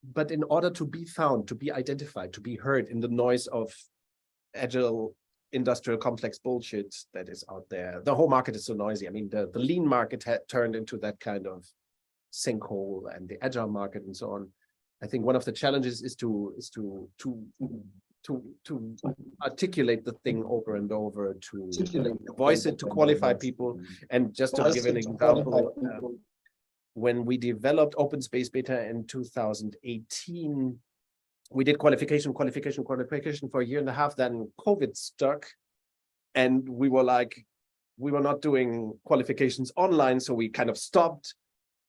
but in order to be found, to be identified, to be heard in the noise of agile industrial complex bullshit that is out there, the whole market is so noisy. I mean, the lean market had turned into that kind of sinkhole, and the agile market and so on. I think one of the challenges is to articulate the thing over and over, to voice it, to qualify people. And just to give an example, when we developed OpenSpace Beta in 2018, we did qualification for a year and a half. Then COVID stuck, and we were not doing qualifications online, so we kind of stopped.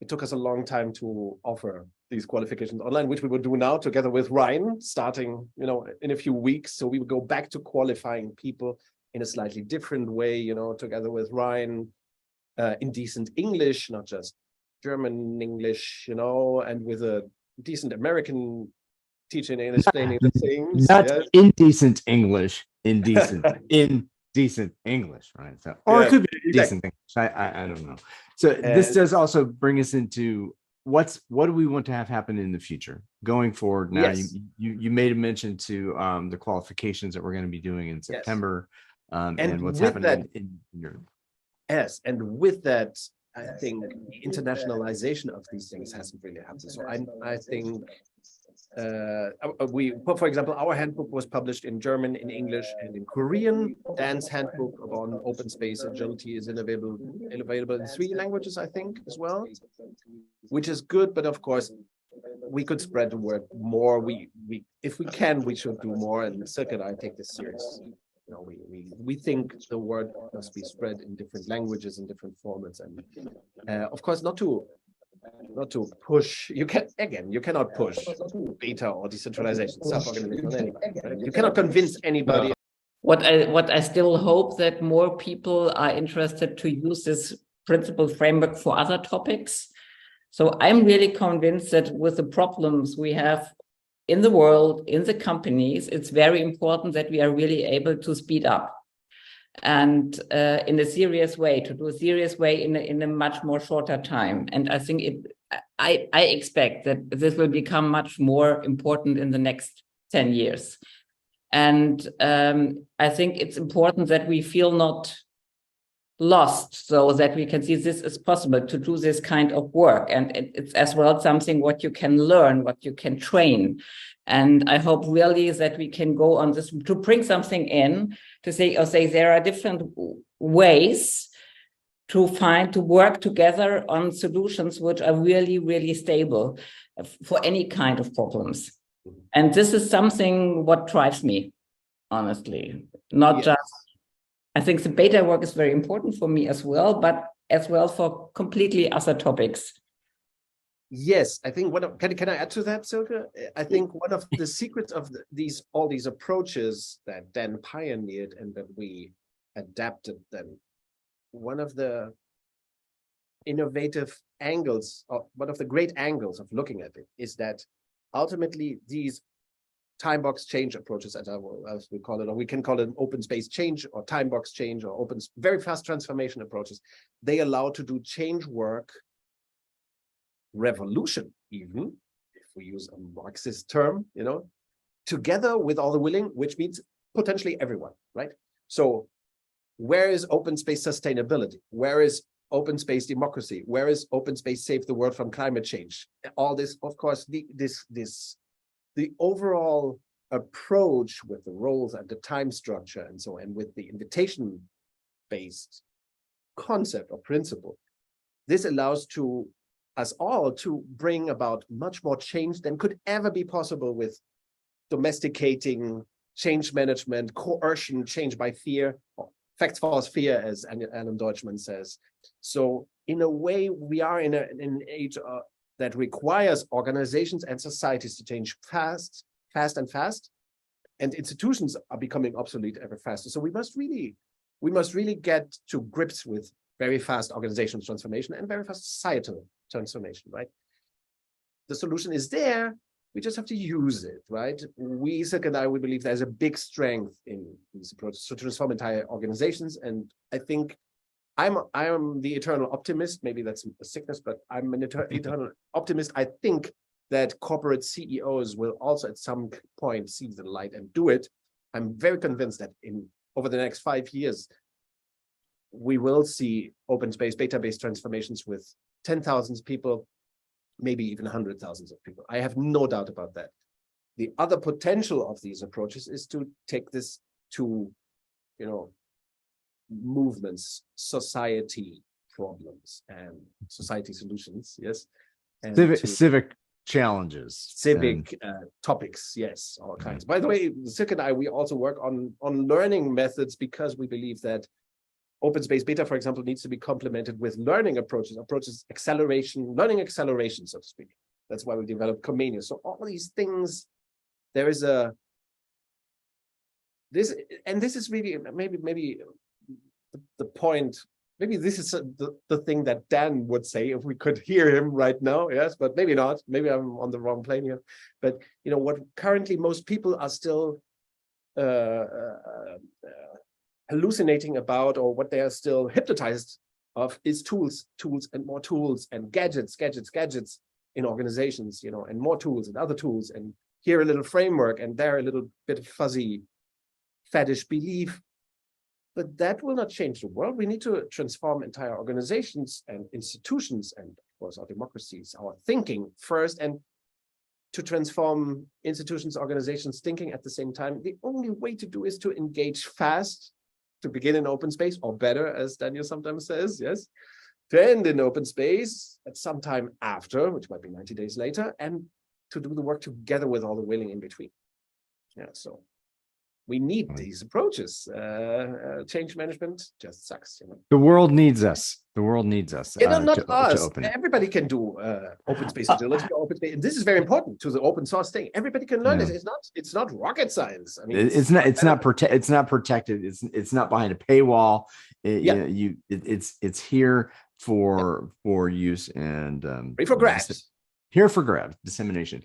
It took us a long time to offer these qualifications online, which we will do now together with Rijon, starting, in a few weeks. So we will go back to qualifying people in a slightly different way, together with Rijon, in decent English, not just German English, and with a decent American teaching and explaining the things. Not indecent English, indecent, indecent English, right? So, or it could be decent English. I don't know. So this does also bring us into what do we want to have happen in the future going forward. Now, you made a mention to the qualifications that we're going to be doing in September, and what's happening in Europe. Yes, and with that, I think the internationalization of these things hasn't really happened. So I think for example, our handbook was published in German, in English, and in Korean. Dan's handbook on open space agility is available in 3 languages, I think, as well, which is good. But of course, we could spread the word more. If we can, we should do more. And Silke and I take this seriously. We think the word must be spread in different languages and different formats, and of course not to push. You cannot push beta or decentralization, self-organization on anybody. Right? You cannot convince anybody. What I still hope that more people are interested to use this principle framework for other topics. So I'm really convinced that with the problems we have in the world, in the companies, it's very important that we are really able to speed up and in a serious way, to do a serious way in a much more shorter time. And I think I expect that this will become much more important in the next 10 years. And I think it's important that we feel not lost, so that we can see this is possible to do this kind of work. And it's as well something what you can learn, what you can train. And I hope really that we can go on this to bring something in to say there are different ways to work together on solutions which are really, really stable for any kind of problems. And this is something what drives me, honestly, not just. I think the beta work is very important for me as well, but as well for completely other topics. Yes, I think can I add to that, Silke? I think one of the secrets of all these approaches that Dan pioneered and that we adapted them, one of the innovative angles, or one of the great angles of looking at it, is that ultimately these time box change approaches, as we call it, or we can call it an open space change or time box change or very fast transformation approaches. They allow to do change work, revolution, even if we use a Marxist term, together with all the willing, which means potentially everyone, right? So where is open space sustainability? Where is open space democracy? Where is open space save the world from climate change? All this, of course, the overall approach with the roles and the time structure and so on, and with the invitation-based concept or principle, this allows us all to bring about much more change than could ever be possible with domesticating change management, coercion, change by fear, or facts false fear, as Alan Deutschman says. So in a way, we are in an age that requires organizations and societies to change fast, and institutions are becoming obsolete ever faster. So we must really get to grips with very fast organizational transformation and very fast societal transformation, right? The solution is there. We just have to use it, right? Silke and I, we believe there's a big strength in these approaches to transform entire organizations, and I think I am the eternal optimist. Maybe that's a sickness, but I'm an eternal optimist. I think that corporate CEOs will also at some point see the light and do it. I'm very convinced that over the next 5 years, we will see OpenSpace beta-based transformations with 10,000 people, maybe even 100,000 of people. I have no doubt about that. The other potential of these approaches is to take this to, movements, society problems, and society solutions. Yes, and civic challenges, civic topics. Yes, all kinds. By the way, Silke and I, we also work on learning methods, because we believe that OpenSpace Beta, for example, needs to be complemented with learning approaches, learning acceleration, so to speak. That's why we developed Comenius. So all these things, there is this is really maybe the point. Maybe this is the thing that Dan would say if we could hear him right now. Yes, but maybe not. Maybe I'm on the wrong plane here. But what currently most people are still hallucinating about, or what they are still hypnotized of, is tools and more tools, and gadgets in organizations, and more tools and other tools, and here a little framework and there a little bit of fuzzy fetish belief. But that will not change the world. We need to transform entire organizations and institutions, and of course our democracies, our thinking first, and to transform institutions, organizations, thinking at the same time. The only way to do is to engage fast, to begin in open space, or better, as Daniel sometimes says, yes, to end in open space at some time after, which might be 90 days later, and to do the work together with all the willing in between. Yeah, so we need these approaches. Change management just sucks. The world needs us. The world needs us. Not us. Everybody can do open space agility, open space. And this is very important to the open source thing. Everybody can learn this. It's not rocket science. I mean, it's not protected. It's not behind a paywall. It's here for use and free for grabs. Here for grabs, dissemination.